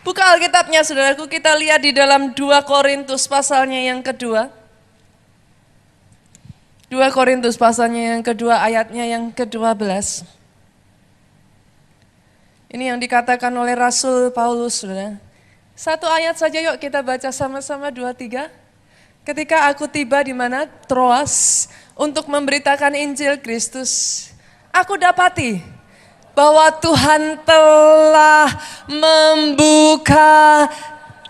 Buka Alkitabnya saudaraku, kita lihat di dalam 2 Korintus pasalnya yang kedua. 2 Korintus pasalnya yang kedua, ayatnya yang ke-12. Ini yang dikatakan oleh Rasul Paulus, saudara. Satu ayat saja yuk kita baca sama-sama 2-3. Ketika aku tiba di mana? Troas, untuk memberitakan Injil Kristus, aku dapati bahwa Tuhan telah membuka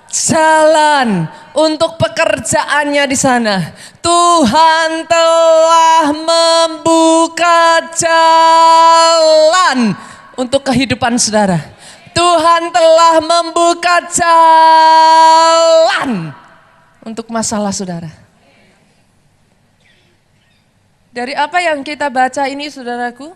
jalan untuk pekerjaannya di sana. Tuhan telah membuka jalan untuk kehidupan saudara. Tuhan telah membuka jalan untuk masalah saudara. Dari apa yang kita baca ini saudaraku,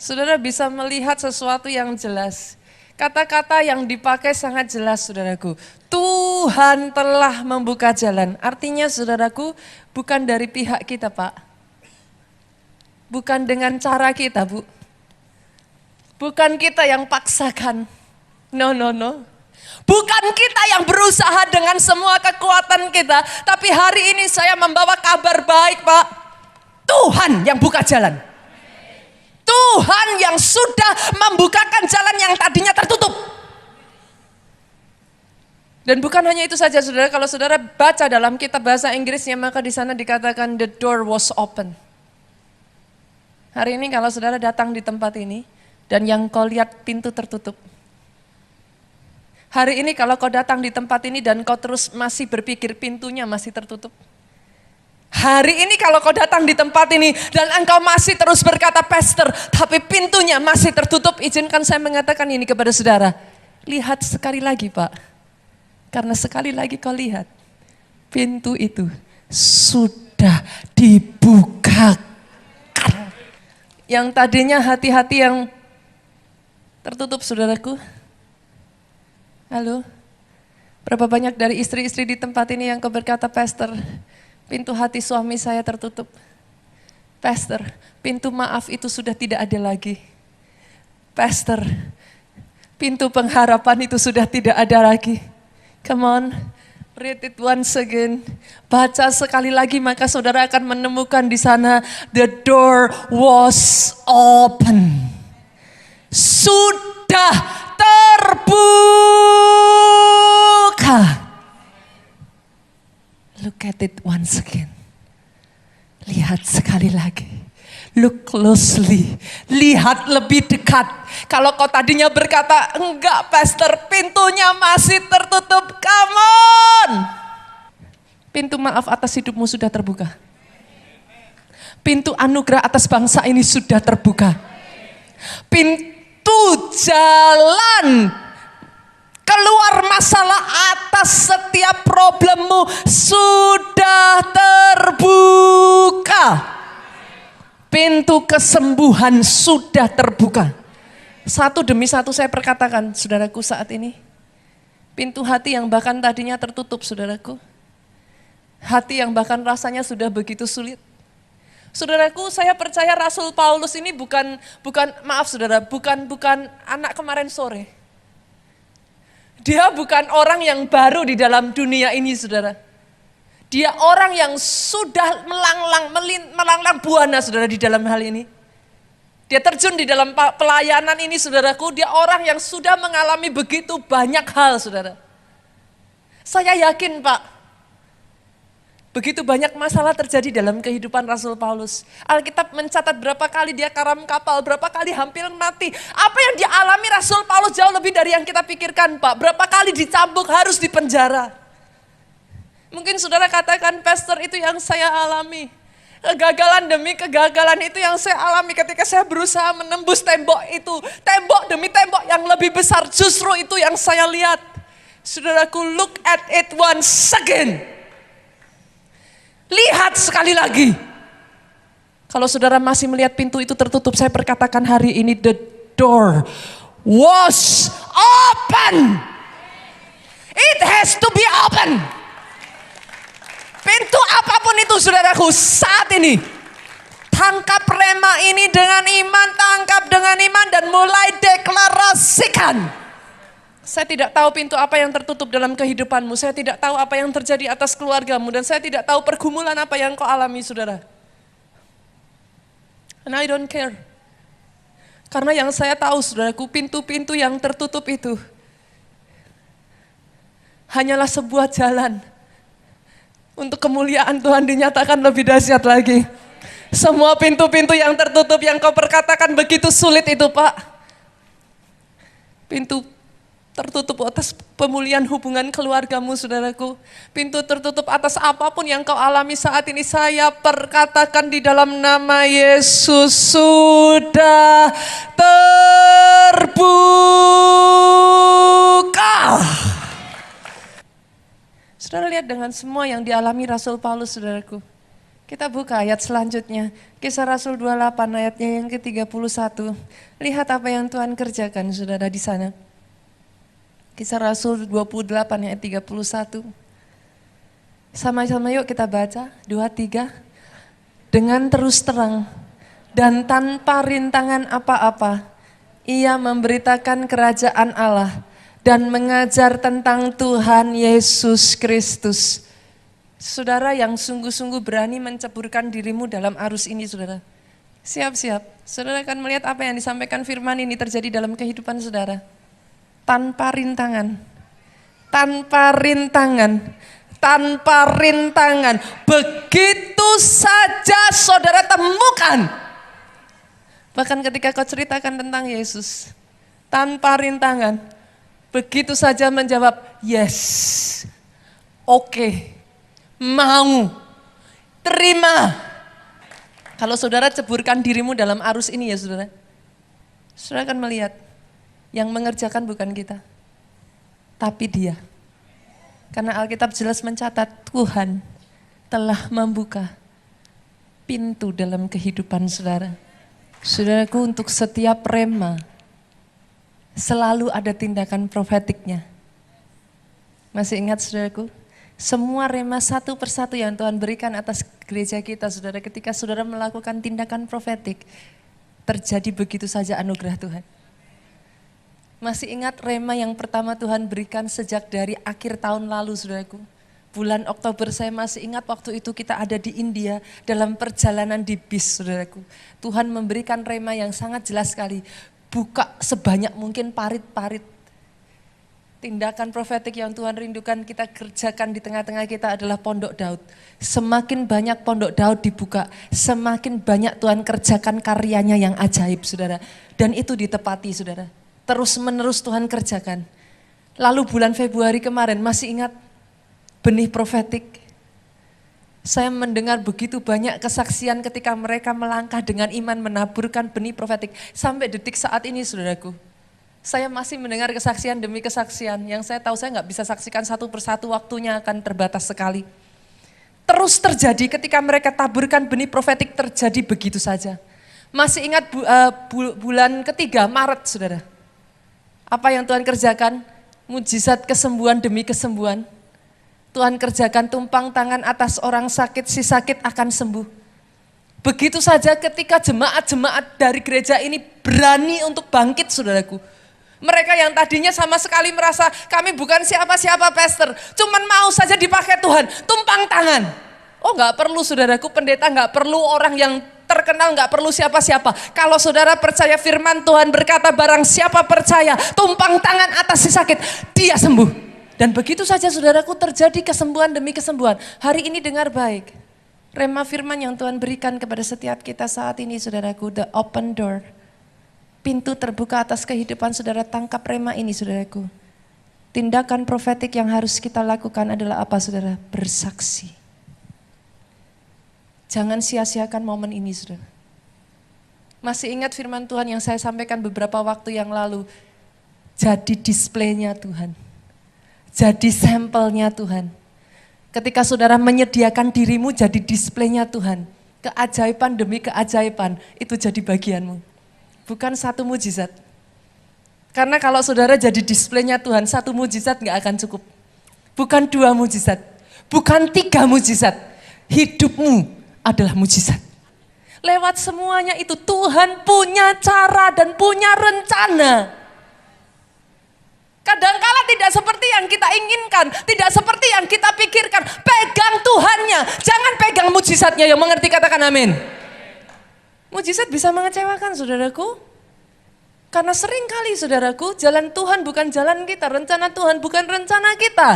saudara bisa melihat sesuatu yang jelas. Kata-kata yang dipakai sangat jelas saudaraku. Tuhan telah membuka jalan. Artinya saudaraku, bukan dari pihak kita Pak. Bukan dengan cara kita Bu. Bukan kita yang paksakan. No. Bukan kita yang berusaha dengan semua kekuatan kita. Tapi hari ini saya membawa kabar baik Pak. Tuhan yang buka jalan. Tuhan yang sudah membukakan jalan yang tadinya tertutup. Dan bukan hanya itu saja saudara, kalau saudara baca dalam kitab bahasa Inggrisnya maka di sana dikatakan the door was open. Hari ini kalau saudara datang di tempat ini dan yang kau lihat pintu tertutup. Hari ini kalau kau datang di tempat ini dan kau terus masih berpikir pintunya masih tertutup. Hari ini kalau kau datang di tempat ini dan engkau masih terus berkata pastor, tapi pintunya masih tertutup, izinkan saya mengatakan ini kepada saudara. Lihat sekali lagi Pak, karena sekali lagi kau lihat, pintu itu sudah dibukakan. Yang tadinya hati-hati yang tertutup saudaraku. Halo, berapa banyak dari istri-istri di tempat ini yang kau berkata pastor, pintu hati suami saya tertutup. Pastor, pintu maaf itu sudah tidak ada lagi. Pastor, pintu pengharapan itu sudah tidak ada lagi. Come on, read it once again. Baca sekali lagi maka saudara akan menemukan di sana the door was open. Sudah terbuka. Look at it once again. Lihat sekali lagi. Look closely. Lihat lebih dekat. Kalau kau tadinya berkata, enggak pastor, pintunya masih tertutup. Come on. Pintu maaf atas hidupmu sudah terbuka. Pintu anugerah atas bangsa ini sudah terbuka. Pintu jalan keluar masalah atas setiap problemmu sudah terbuka. Pintu kesembuhan sudah terbuka. Satu demi satu saya perkatakan saudaraku saat ini. Pintu hati yang bahkan tadinya tertutup saudaraku. Hati yang bahkan rasanya sudah begitu sulit. Saudaraku, saya percaya Rasul Paulus ini bukan anak kemarin sore. Dia bukan orang yang baru di dalam dunia ini, saudara. Dia orang yang sudah melanglang buana, saudara, di dalam hal ini. Dia terjun di dalam pelayanan ini, saudaraku. Dia orang yang sudah mengalami begitu banyak hal, saudara. Saya yakin, Pak. Begitu banyak masalah terjadi dalam kehidupan Rasul Paulus. Alkitab mencatat berapa kali dia karam kapal, berapa kali hampir mati. Apa yang dialami Rasul Paulus jauh lebih dari yang kita pikirkan, Pak. Berapa kali dicambuk, harus dipenjara. Mungkin saudara katakan, pastor, itu yang saya alami. Kegagalan demi kegagalan itu yang saya alami ketika saya berusaha menembus tembok itu. Tembok demi tembok yang lebih besar, justru itu yang saya lihat. Saudaraku, look at it once again. Lihat sekali lagi. Kalau saudara masih melihat pintu itu tertutup, saya perkatakan hari ini the door was open. It has to be open. Pintu apapun itu saudaraku saat ini. Tangkap rema ini dengan iman, tangkap dengan iman dan mulai deklarasikan. Saya tidak tahu pintu apa yang tertutup dalam kehidupanmu. Saya tidak tahu apa yang terjadi atas keluargamu. Dan saya tidak tahu pergumulan apa yang kau alami, saudara. And I don't care. Karena yang saya tahu, saudaraku, pintu-pintu yang tertutup itu hanyalah sebuah jalan untuk kemuliaan Tuhan dinyatakan lebih dahsyat lagi. Semua pintu-pintu yang tertutup yang kau perkatakan begitu sulit itu, Pak. Pintu tertutup atas pemulihan hubungan keluargamu, saudaraku. Pintu tertutup atas apapun yang kau alami saat ini, saya perkatakan di dalam nama Yesus sudah terbuka. Saudara lihat dengan semua yang dialami Rasul Paulus, saudaraku. Kita buka ayat selanjutnya. Kisah Rasul 28 ayatnya yang ke-31. Lihat apa yang Tuhan kerjakan, saudara, di sana. Kisah Rasul 28 ayat 31. Sama-sama yuk kita baca, 2, 3. Dengan terus terang dan tanpa rintangan apa-apa, ia memberitakan kerajaan Allah dan mengajar tentang Tuhan Yesus Kristus. Saudara yang sungguh-sungguh berani menceburkan dirimu dalam arus ini, saudara. Siap-siap, saudara akan melihat apa yang disampaikan firman ini terjadi dalam kehidupan saudara. Tanpa rintangan, tanpa rintangan, tanpa rintangan. Begitu saja saudara temukan. Bahkan ketika kau ceritakan tentang Yesus, tanpa rintangan, begitu saja menjawab, yes, oke, mau, terima. Kalau saudara ceburkan dirimu dalam arus ini ya saudara, saudara akan melihat yang mengerjakan bukan kita, tapi Dia. Karena Alkitab jelas mencatat Tuhan telah membuka pintu dalam kehidupan saudara. Saudaraku, untuk setiap rema selalu ada tindakan profetiknya. Masih ingat saudaraku? Semua rema satu persatu yang Tuhan berikan atas gereja kita, saudara, ketika saudara melakukan tindakan profetik, terjadi begitu saja anugerah Tuhan. Masih ingat rema yang pertama Tuhan berikan sejak dari akhir tahun lalu, saudaraku. Bulan Oktober saya masih ingat waktu itu kita ada di India dalam perjalanan di bis, saudaraku. Tuhan memberikan rema yang sangat jelas sekali. Buka sebanyak mungkin parit-parit. Tindakan profetik yang Tuhan rindukan kita kerjakan di tengah-tengah kita adalah Pondok Daud. Semakin banyak Pondok Daud dibuka, semakin banyak Tuhan kerjakan karyanya yang ajaib, saudara. Dan itu ditepati, saudara. Terus menerus Tuhan kerjakan. Lalu bulan Februari kemarin masih ingat benih profetik. Saya mendengar begitu banyak kesaksian ketika mereka melangkah dengan iman menaburkan benih profetik. Sampai detik saat ini saudaraku. Saya masih mendengar kesaksian demi kesaksian. Yang saya tahu saya nggak bisa saksikan satu persatu, waktunya akan terbatas sekali. Terus terjadi ketika mereka taburkan benih profetik, terjadi begitu saja. Masih ingat bulan ketiga Maret saudara. Apa yang Tuhan kerjakan? Mujizat kesembuhan demi kesembuhan. Tuhan kerjakan tumpang tangan atas orang sakit, si sakit akan sembuh. Begitu saja ketika jemaat-jemaat dari gereja ini berani untuk bangkit, saudaraku. Mereka yang tadinya sama sekali merasa kami bukan siapa-siapa pastor, cuman mau saja dipakai Tuhan, tumpang tangan. Oh nggak perlu saudaraku, pendeta nggak perlu orang yang terkenal, nggak perlu siapa-siapa. Kalau saudara percaya firman Tuhan berkata barang siapa percaya tumpang tangan atas si sakit, dia sembuh. Dan begitu saja saudaraku terjadi kesembuhan demi kesembuhan. Hari ini dengar baik. Rema firman yang Tuhan berikan kepada setiap kita saat ini saudaraku, the open door. Pintu terbuka atas kehidupan saudara, tangkap rema ini saudaraku. Tindakan profetik yang harus kita lakukan adalah apa saudara? Bersaksi. Jangan sia-siakan momen ini saudara. Masih ingat firman Tuhan yang saya sampaikan beberapa waktu yang lalu. Jadi displaynya Tuhan. Jadi sampelnya Tuhan. Ketika saudara menyediakan dirimu jadi displaynya Tuhan. Keajaiban demi keajaiban itu jadi bagianmu. Bukan satu mujizat. Karena kalau saudara jadi displaynya Tuhan, satu mujizat gak akan cukup. Bukan 2 mujizat. Bukan 3 mujizat. Hidupmu adalah mujizat. Lewat semuanya itu Tuhan punya cara dan punya rencana. Kadangkala tidak seperti yang kita inginkan, tidak seperti yang kita pikirkan. Pegang Tuhannya, jangan pegang mujizatnya. Yang mengerti katakan amin. Mujizat bisa mengecewakan saudaraku. Karena sering kali saudaraku, jalan Tuhan bukan jalan kita, rencana Tuhan bukan rencana kita.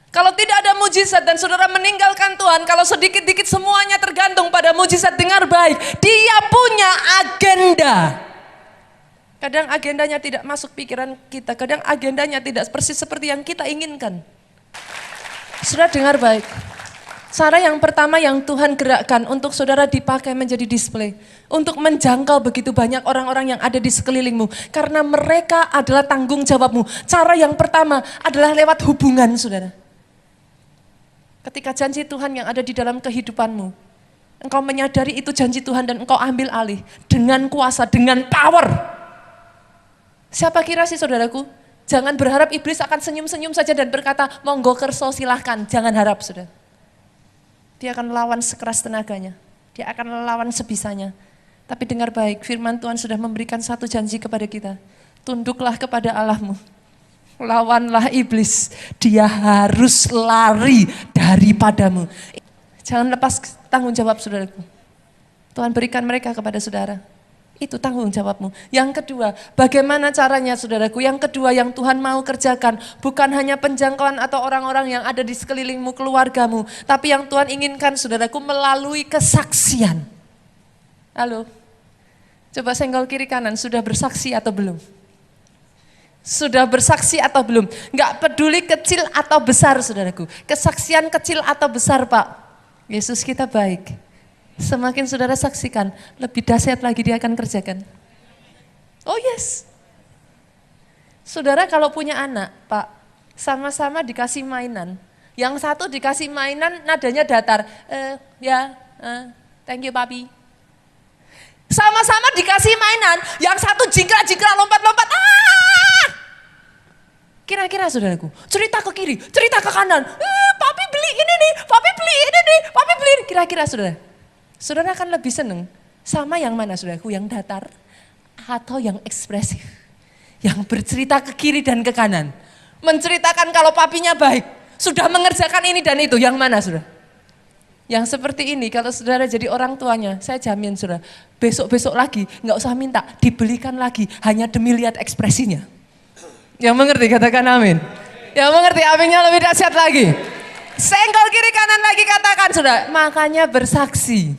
Kalau tidak ada mujizat dan saudara meninggalkan Tuhan, kalau sedikit-dikit semuanya tergantung pada mujizat, dengar baik, dia punya agenda. Kadang agendanya tidak masuk pikiran kita, kadang agendanya tidak persis seperti yang kita inginkan. Saudara dengar baik, cara yang pertama yang Tuhan gerakkan untuk saudara dipakai menjadi display, untuk menjangkau begitu banyak orang-orang yang ada di sekelilingmu, karena mereka adalah tanggung jawabmu. Cara yang pertama adalah lewat hubungan saudara. Ketika janji Tuhan yang ada di dalam kehidupanmu, engkau menyadari itu janji Tuhan dan engkau ambil alih dengan kuasa, dengan power. Siapa kira sih saudaraku? Jangan berharap iblis akan senyum-senyum saja dan berkata, monggo kerso silahkan. Jangan harap saudara. Dia akan melawan sekeras tenaganya. Dia akan melawan sebisanya. Tapi dengar baik, firman Tuhan sudah memberikan satu janji kepada kita. Tunduklah kepada Allahmu. Lawanlah iblis, dia harus lari daripadamu. Jangan lepas tanggung jawab saudaraku. Tuhan berikan mereka kepada saudara. Itu tanggung jawabmu. Yang kedua, bagaimana caranya saudaraku? Yang kedua yang Tuhan mau kerjakan, bukan hanya penjangkauan atau orang-orang yang ada di sekelilingmu, keluargamu. Tapi yang Tuhan inginkan saudaraku melalui kesaksian. Halo, coba senggol kiri kanan, sudah bersaksi atau belum? Sudah bersaksi atau belum? Enggak peduli kecil atau besar saudaraku. Kesaksian kecil atau besar Pak. Yesus kita baik. Semakin saudara saksikan, lebih dahsyat lagi dia akan kerjakan. Oh yes. Saudara kalau punya anak Pak, sama-sama dikasih mainan. Yang satu dikasih mainan nadanya datar. Thank you papi. Sama-sama dikasih mainan, yang satu jingkrak-jingkrak, lompat-lompat. Kira-kira saudaraku, cerita ke kiri, cerita ke kanan. Papi beli ini nih, papi beli ini nih, papi beli ini. Kira-kira saudara, saudara akan lebih seneng sama yang mana saudaraku, yang datar atau yang ekspresif? Yang bercerita ke kiri dan ke kanan. Menceritakan kalau papinya baik, sudah mengerjakan ini dan itu, yang mana saudara? Yang seperti ini, kalau saudara jadi orang tuanya, saya jamin saudara, besok-besok lagi nggak usah minta, dibelikan lagi hanya demi lihat ekspresinya. Yang mengerti katakan amin. Yang mengerti aminnya lebih dahsyat lagi. Senggol kiri kanan lagi katakan saudara, makanya bersaksi.